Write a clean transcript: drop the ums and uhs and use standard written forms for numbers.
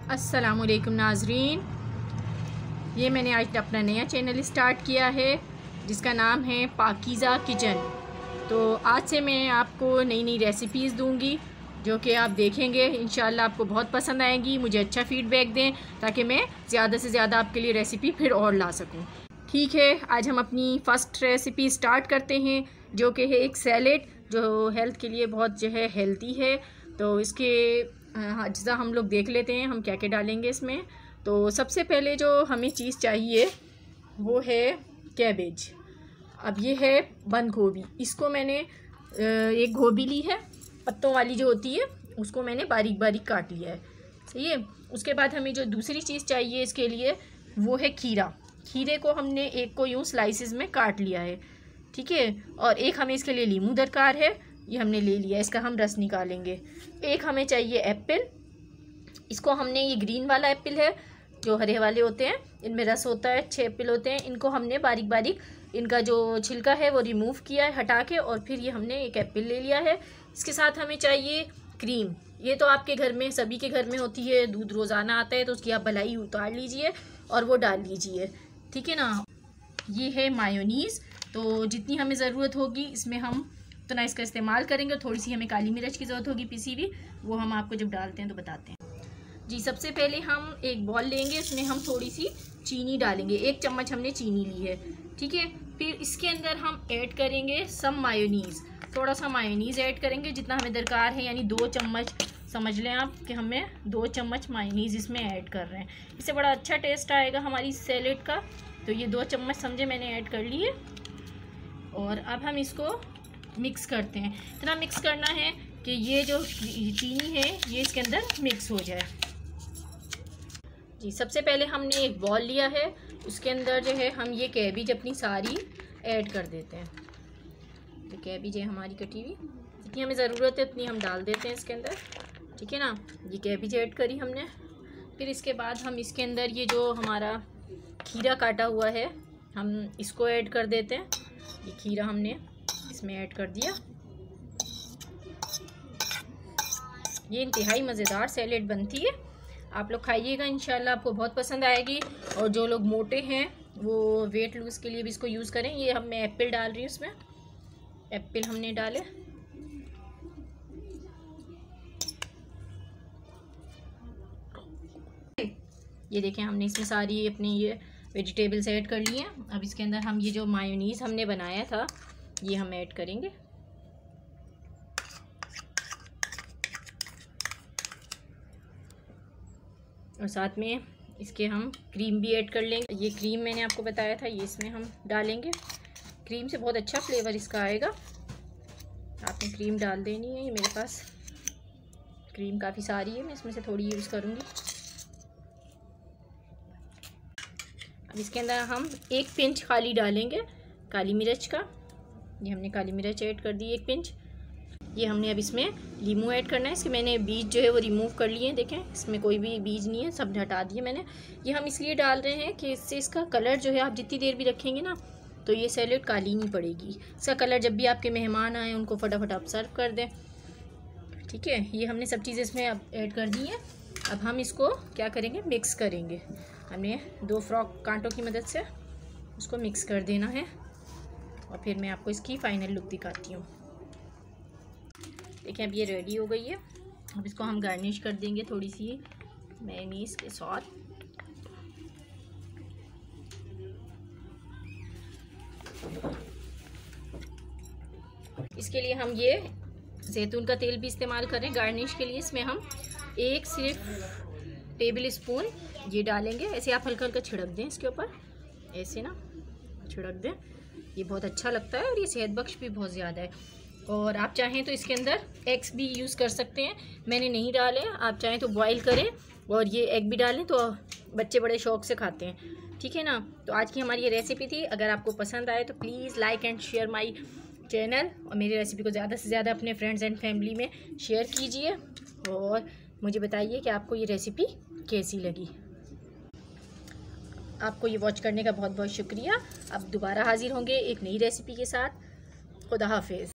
अस्सलामुअलैकुम नाजरीन, ये मैंने आज अपना नया चैनल स्टार्ट किया है जिसका नाम है पाकीज़ा किचन। तो आज से मैं आपको नई नई रेसिपीज़ दूंगी जो कि आप देखेंगे, इंशाल्लाह आपको बहुत पसंद आएंगी। मुझे अच्छा फ़ीडबैक दें ताकि मैं ज़्यादा से ज़्यादा आपके लिए रेसिपी फिर और ला सकूं। ठीक है, आज हम अपनी फ़र्स्ट रेसिपी स्टार्ट करते हैं जो कि है एक सैलेड, जो हेल्थ के लिए बहुत जो है हेल्दी है। तो इसके अज्जा हम लोग देख लेते हैं हम क्या क्या डालेंगे इसमें। तो सबसे पहले जो हमें चीज़ चाहिए वो है कैबेज। अब ये है बंद गोभी, इसको मैंने एक गोभी ली है पत्तों वाली जो होती है, उसको मैंने बारीक बारीक काट लिया है। सही है। उसके बाद हमें जो दूसरी चीज़ चाहिए इसके लिए वो है खीरा। खीरे को हमने एक को यूँ स्लाइसिस में काट लिया है, ठीक है। और एक हमें इसके लिए लीमू दरकार है, ये हमने ले लिया, इसका हम रस निकालेंगे। एक हमें चाहिए एप्पल, इसको हमने, ये ग्रीन वाला एप्पल है, जो हरे वाले होते हैं इनमें रस होता है, 6 एप्पल होते हैं। इनको हमने बारीक बारीक इनका जो छिलका है वो रिमूव किया है हटा के, और फिर ये हमने एक एप्पल ले लिया है। इसके साथ हमें चाहिए क्रीम। ये तो आपके घर में, सभी के घर में होती है, दूध रोज़ाना आता है तो उसकी आप भलाई उतार लीजिए और वो डाल लीजिए, ठीक है ना। ये है मायोनीज़, तो जितनी हमें ज़रूरत होगी इसमें हम उतना इसका इस्तेमाल करेंगे। थोड़ी सी हमें काली मिर्च की ज़रूरत होगी पिसी हुई, वो हम आपको जब डालते हैं तो बताते हैं। जी, सबसे पहले हम एक बॉल लेंगे, इसमें हम थोड़ी सी चीनी डालेंगे, 1 चम्मच हमने चीनी ली है, ठीक है। फिर इसके अंदर हम ऐड करेंगे सम मायोनीज़, थोड़ा सा मायोनीज़ ऐड करेंगे जितना हमें दरकार है, यानी 2 चम्मच समझ लें आप कि हमें 2 चम्मच मायोनीज़ इसमें ऐड कर रहे हैं। इससे बड़ा अच्छा टेस्ट आएगा हमारी सैलेड का। तो ये 2 चम्मच समझे मैंने ऐड कर लिए, और अब हम इसको मिक्स करते हैं। इतना मिक्स करना है कि ये जो चीनी है ये इसके अंदर मिक्स हो जाए। जी, सबसे पहले हमने एक बॉल लिया है, उसके अंदर जो है हम ये कैबेज अपनी सारी ऐड कर देते हैं। तो कैबेज है हमारी कटी हुई, जितनी हमें ज़रूरत है उतनी हम डाल देते हैं इसके अंदर, ठीक है ना। ये कैबेज ऐड करी हमने। फिर इसके बाद हम इसके अंदर ये जो हमारा खीरा काटा हुआ है हम इसको ऐड कर देते हैं। ये खीरा हमने इसमें ऐड कर दिया। ये इंतहाई मज़ेदार सैलेड बनती है, आप लोग खाइएगा, इंशाल्लाह आपको बहुत पसंद आएगी। और जो लोग मोटे हैं वो वेट लूज़ के लिए भी इसको यूज़ करें। ये मैं एप्पल डाल रही हूँ, इसमें एप्पल हमने डाले। ये देखें, हमने इसमें सारी अपनी ये वेजिटेबल्स ऐड कर ली हैं। अब इसके अंदर हम ये जो मायोनीज़ हमने बनाया था ये हम ऐड करेंगे। और साथ में इसके हम क्रीम भी ऐड कर लेंगे। ये क्रीम मैंने आपको बताया था, ये इसमें हम डालेंगे। क्रीम से बहुत अच्छा फ्लेवर इसका आएगा, आपने क्रीम डाल देनी है। ये मेरे पास क्रीम काफ़ी सारी है, मैं इसमें से थोड़ी यूज़ करूँगी। अब इसके अंदर हम 1 पिंच खाली डालेंगे काली मिर्च का। ये हमने काली मिर्च ऐड कर दी 1 पिंच। ये हमने अब इसमें लीमू ऐड करना है। इसके मैंने बीज जो है वो रिमूव कर लिए हैं, देखें इसमें कोई भी बीज नहीं है, सब हटा दिए मैंने। ये हम इसलिए डाल रहे हैं कि इससे इसका कलर जो है, आप जितनी देर भी रखेंगे ना तो ये सैलेड काली नहीं पड़ेगी। इसका कलर जब भी आपके मेहमान आए उनको फटाफट आप सर्व कर दें, ठीक है। ये हमने सब चीज़ें इसमें अब ऐड कर दी हैं। अब हम इसको क्या करेंगे, मिक्स करेंगे। हमने 2 फ्रॉक कांटों की मदद से उसको मिक्स कर देना है, और फिर मैं आपको इसकी फ़ाइनल लुक दिखाती हूँ। देखिए अब ये रेडी हो गई है। अब इसको हम गार्निश कर देंगे थोड़ी सी मेयोनीज़ के साथ। इसके लिए हम ये जैतून का तेल भी इस्तेमाल करें गार्निश के लिए। इसमें हम सिर्फ टेबल स्पून ये डालेंगे। ऐसे आप हल्का हल्का छिड़क दें इसके ऊपर, ऐसे ना छिड़क दें, ये बहुत अच्छा लगता है और ये सेहत बख्श भी बहुत ज़्यादा है। और आप चाहें तो इसके अंदर एग्स भी यूज़ कर सकते हैं, मैंने नहीं डाले। आप चाहें तो बॉईल करें और ये एग भी डालें, तो बच्चे बड़े शौक़ से खाते हैं, ठीक है ना। तो आज की हमारी ये रेसिपी थी। अगर आपको पसंद आए तो please like and share my channel, और मेरी रेसिपी को ज़्यादा से ज़्यादा अपने फ्रेंड्स एंड फैमिली में शेयर कीजिए, और मुझे बताइए कि आपको ये रेसिपी कैसी लगी। आपको ये वॉच करने का बहुत बहुत शुक्रिया। अब दोबारा हाजिर होंगे एक नई रेसिपी के साथ। खुदा हाफिज़।